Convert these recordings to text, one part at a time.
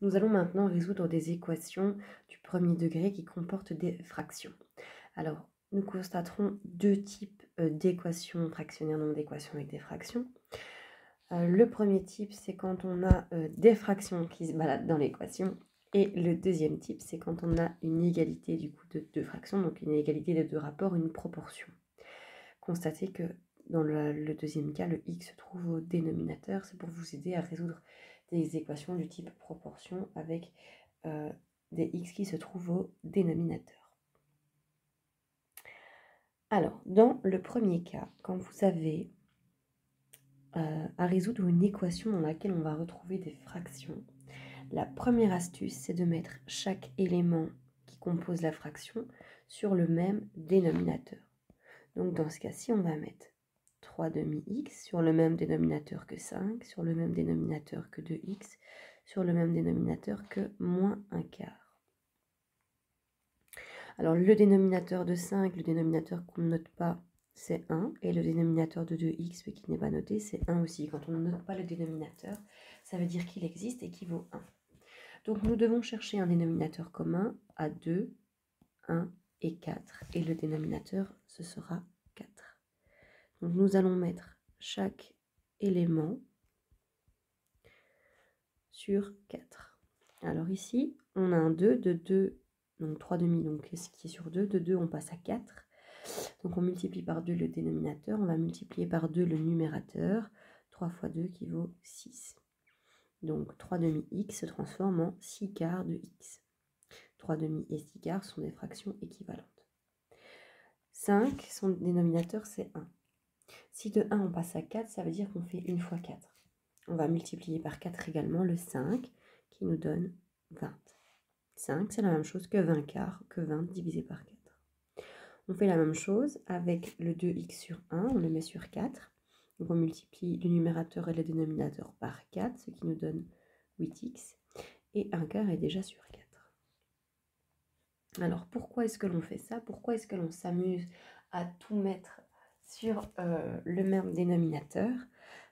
Nous allons maintenant résoudre des équations du premier degré qui comportent des fractions. Alors, nous constaterons deux types d'équations fractionnaires, donc d'équations avec des fractions. Le premier type, c'est quand on a des fractions qui se baladent dans l'équation. Et le deuxième type, c'est quand on a une égalité du coup de deux fractions, donc une égalité de deux rapports, une proportion. Constatez que dans le deuxième cas, le x se trouve au dénominateur. C'est pour vous aider à résoudre des équations du type proportion avec des x qui se trouvent au dénominateur. Alors, dans le premier cas, quand vous avez à résoudre une équation dans laquelle on va retrouver des fractions, la première astuce, c'est de mettre chaque élément qui compose la fraction sur le même dénominateur. Donc dans ce cas-ci, on va mettre 3 demi-x sur le même dénominateur que 5, sur le même dénominateur que 2x, sur le même dénominateur que moins 1 quart. Alors le dénominateur de 5, le dénominateur qu'on ne note pas, c'est 1, et le dénominateur de 2x, qui n'est pas noté, c'est 1 aussi. Quand on ne note pas le dénominateur, ça veut dire qu'il existe et qu'il vaut 1. Donc nous devons chercher un dénominateur commun à 2, 1 et 4, et le dénominateur, ce sera 4. Donc nous allons mettre chaque élément sur 4. Alors ici, on a un 2, de 2, donc 3 demi, donc ce qui est sur 2, de 2 on passe à 4. Donc on multiplie par 2 le dénominateur, on va multiplier par 2 le numérateur, 3 fois 2 qui vaut 6. Donc 3 demi x se transforme en 6 quarts de x. 3 demi et 6 quarts sont des fractions équivalentes. 5, son dénominateur c'est 1. Si de 1 on passe à 4, ça veut dire qu'on fait 1 fois 4. On va multiplier par 4 également le 5 qui nous donne 20. 5 c'est la même chose que 20 quarts, que 20 divisé par 4. On fait la même chose avec le 2x sur 1, on le met sur 4. Donc on multiplie le numérateur et le dénominateur par 4, ce qui nous donne 8x. Et 1 quart est déjà sur 4. Alors pourquoi est-ce que l'on fait ça? Pourquoi est-ce que l'on s'amuse à tout mettre sur le même dénominateur?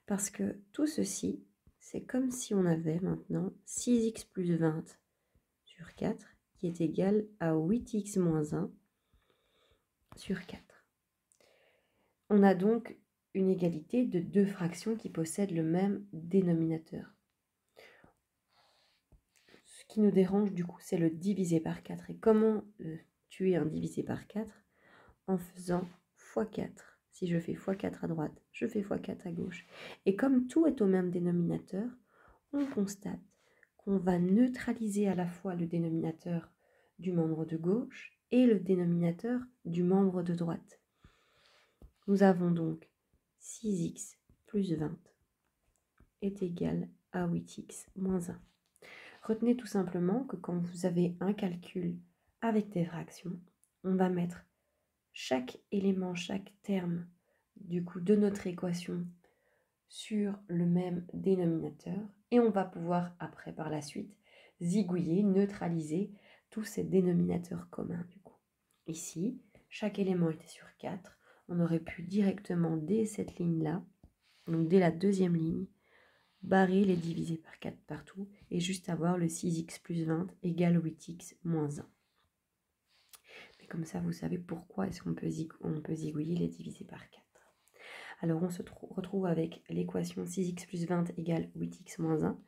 Parce que tout ceci, c'est comme si on avait maintenant 6x plus 20 sur 4 qui est égal à 8x moins 1 sur 4. On a donc une égalité de deux fractions qui possèdent le même dénominateur. Ce qui nous dérange du coup, c'est le divisé par 4. Et comment tuer un divisé par 4? En faisant x4. Si je fais x4 à droite, je fais x4 à gauche. Et comme tout est au même dénominateur, on constate qu'on va neutraliser à la fois le dénominateur du membre de gauche et le dénominateur du membre de droite. Nous avons donc 6x plus 20 est égal à 8x moins 1. Retenez tout simplement que quand vous avez un calcul avec des fractions, on va mettre chaque élément, chaque terme du coup de notre équation sur le même dénominateur et on va pouvoir après par la suite zigouiller, neutraliser tous ces dénominateurs communs du coup. Ici, chaque élément était sur 4, on aurait pu directement dès cette ligne-là, donc dès la deuxième ligne, barrer les diviser par 4 partout et juste avoir le 6x plus 20 égale 8x moins 1. Mais comme ça, vous savez pourquoi est-ce qu'on peut zigouiller les diviser par 4. Alors, on se retrouve avec l'équation 6x plus 20 égale 8x moins 1.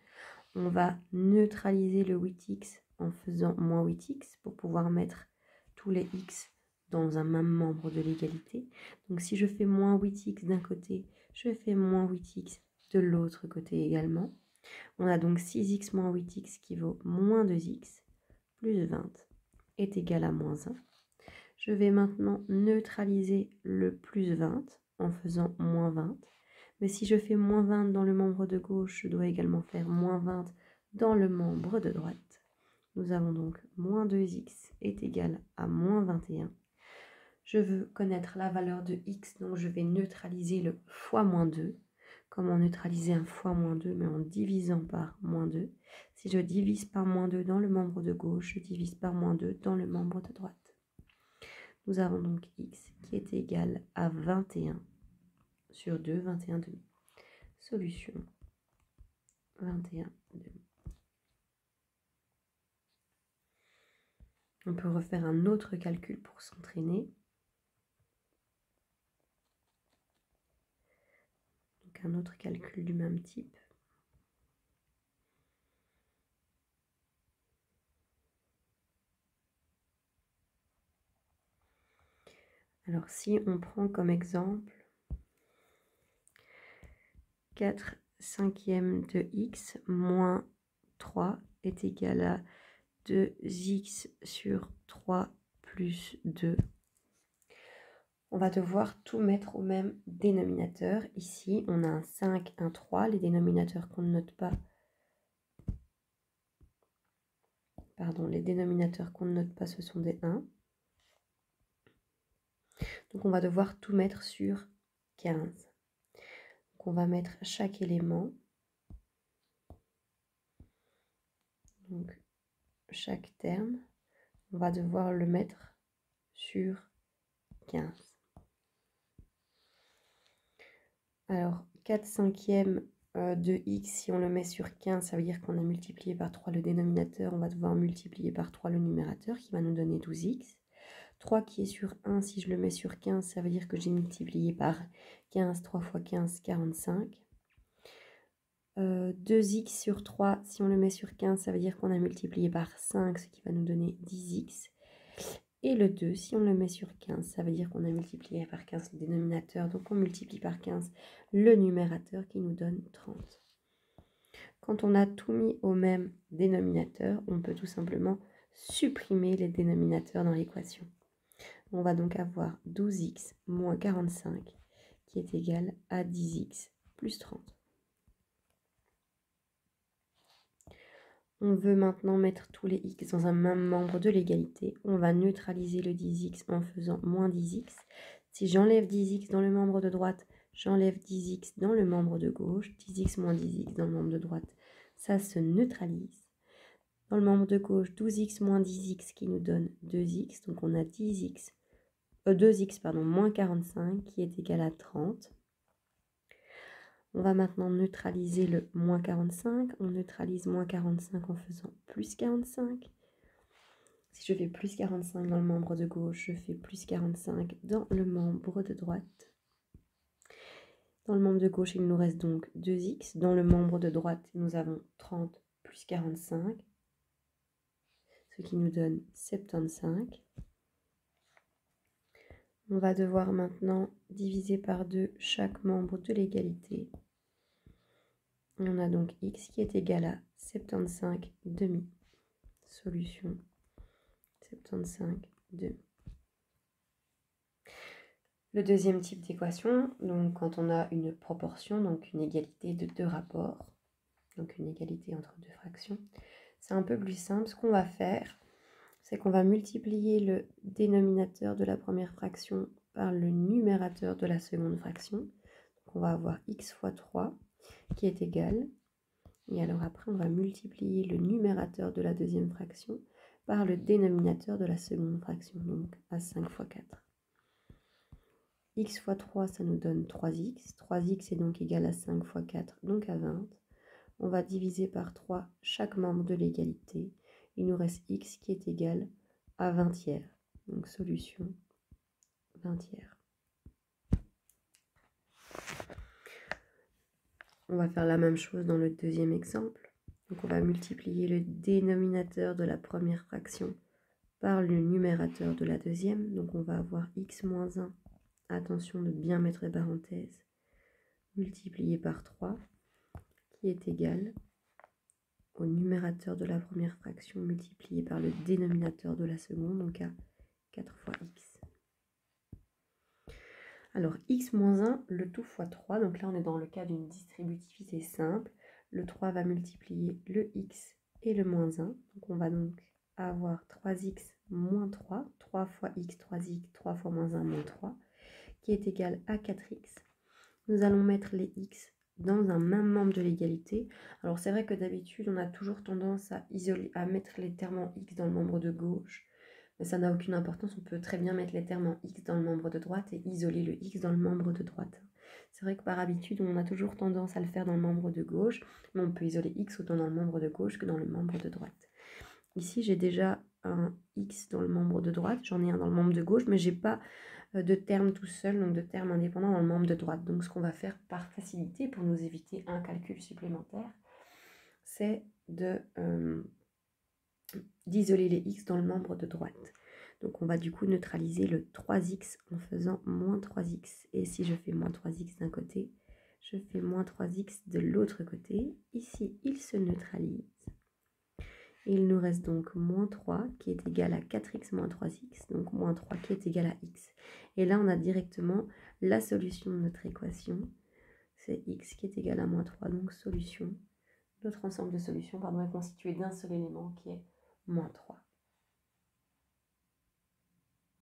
On va neutraliser le 8x en faisant moins 8x pour pouvoir mettre tous les x dans un même membre de l'égalité. Donc, si je fais moins 8x d'un côté, je fais moins 8x de l'autre côté également. On a donc 6x moins 8x qui vaut moins 2x plus 20 est égal à moins 1. Je vais maintenant neutraliser le plus 20 en faisant moins 20. Mais si je fais moins 20 dans le membre de gauche, je dois également faire moins 20 dans le membre de droite. Nous avons donc moins 2x est égal à moins 21. Je veux connaître la valeur de x, donc je vais neutraliser le fois moins 2. Comment neutraliser un fois moins 2? Mais en divisant par moins 2. Si je divise par moins 2 dans le membre de gauche, je divise par moins 2 dans le membre de droite. Nous avons donc x qui est égal à 21 sur 2, 21 demi. Solution 21 demi. On peut refaire un autre calcul pour s'entraîner. Donc un autre calcul du même type. Alors si on prend comme exemple 4 cinquièmes de x moins 3 est égal à 2x sur 3 plus 2. On va devoir tout mettre au même dénominateur. Ici, on a un 5, un 3. Les dénominateurs qu'on ne note pas, ce sont des 1. Donc, on va devoir tout mettre sur 15. Donc, on va mettre chaque élément. Donc, chaque terme, on va devoir le mettre sur 15. Alors, 4 cinquièmes de x, si on le met sur 15, ça veut dire qu'on a multiplié par 3 le dénominateur. On va devoir multiplier par 3 le numérateur, qui va nous donner 12x. 3 qui est sur 1, si je le mets sur 15, ça veut dire que j'ai multiplié par 15, 3 fois 15, 45. 2x sur 3, si on le met sur 15, ça veut dire qu'on a multiplié par 5, ce qui va nous donner 10x. Et le 2, si on le met sur 15, ça veut dire qu'on a multiplié par 15 le dénominateur. Donc on multiplie par 15 le numérateur qui nous donne 30. Quand on a tout mis au même dénominateur, on peut tout simplement supprimer les dénominateurs dans l'équation. On va donc avoir 12x moins 45 qui est égal à 10x plus 30. On veut maintenant mettre tous les x dans un même membre de l'égalité. On va neutraliser le 10x en faisant moins 10x. Si j'enlève 10x dans le membre de droite, j'enlève 10x dans le membre de gauche. 10x moins 10x dans le membre de droite, ça se neutralise. Dans le membre de gauche, 12x moins 10x qui nous donne 2x. Donc on a 2x moins 45 qui est égal à 30. On va maintenant neutraliser le moins 45. On neutralise moins 45 en faisant plus 45. Si je fais plus 45 dans le membre de gauche, je fais plus 45 dans le membre de droite. Dans le membre de gauche, il nous reste donc 2x. Dans le membre de droite, nous avons 30 plus 45, ce qui nous donne 75. On va devoir maintenant diviser par 2 chaque membre de l'égalité. Et on a donc x qui est égal à 75 demi. Solution 75 demi. Le deuxième type d'équation, donc quand on a une proportion, donc une égalité de deux rapports, donc une égalité entre deux fractions, c'est un peu plus simple. Ce qu'on va faire, c'est qu'on va multiplier le dénominateur de la première fraction par le numérateur de la seconde fraction. Donc on va avoir x fois 3 qui est égal. Et alors après, on va multiplier le numérateur de la deuxième fraction par le dénominateur de la seconde fraction, donc à 5 fois 4. X fois 3, ça nous donne 3x. 3x est donc égal à 5 fois 4, donc à 20. On va diviser par 3 chaque membre de l'égalité. Il nous reste x qui est égal à 20 tiers. Donc solution 20 tiers. On va faire la même chose dans le deuxième exemple. Donc on va multiplier le dénominateur de la première fraction par le numérateur de la deuxième. Donc on va avoir x moins 1. Attention de bien mettre les parenthèses. Multiplié par 3 qui est égal au numérateur de la première fraction multiplié par le dénominateur de la seconde, donc à 4 fois x. Alors x moins 1, le tout fois 3, donc là on est dans le cas d'une distributivité simple. Le 3 va multiplier le x et le moins 1, donc on va donc avoir 3x moins 3, 3 fois x, 3x, 3 fois moins 1, moins 3, qui est égal à 4x. Nous allons mettre les x dans un même membre de l'égalité. Alors c'est vrai que d'habitude on a toujours tendance à mettre les termes en x dans le membre de gauche, mais ça n'a aucune importance. On peut très bien mettre les termes en x dans le membre de droite et isoler le x dans le membre de droite. C'est vrai que par habitude on a toujours tendance à le faire dans le membre de gauche, mais on peut isoler x autant dans le membre de gauche que dans le membre de droite. Ici j'ai déjà un x dans le membre de droite, j'en ai un dans le membre de gauche, mais j'ai pas de terme tout seul, donc de terme indépendant dans le membre de droite. Donc ce qu'on va faire par facilité pour nous éviter un calcul supplémentaire, c'est d'isoler les x dans le membre de droite. Donc on va du coup neutraliser le 3x en faisant moins 3x. Et si je fais moins 3x d'un côté, je fais moins 3x de l'autre côté. Ici, il se neutralise. Et il nous reste donc moins 3 qui est égal à 4x moins 3x, donc moins 3 qui est égal à x. Et là, on a directement la solution de notre équation. C'est x qui est égal à moins 3, donc solution. Notre ensemble de solutions est constitué d'un seul élément qui est moins 3.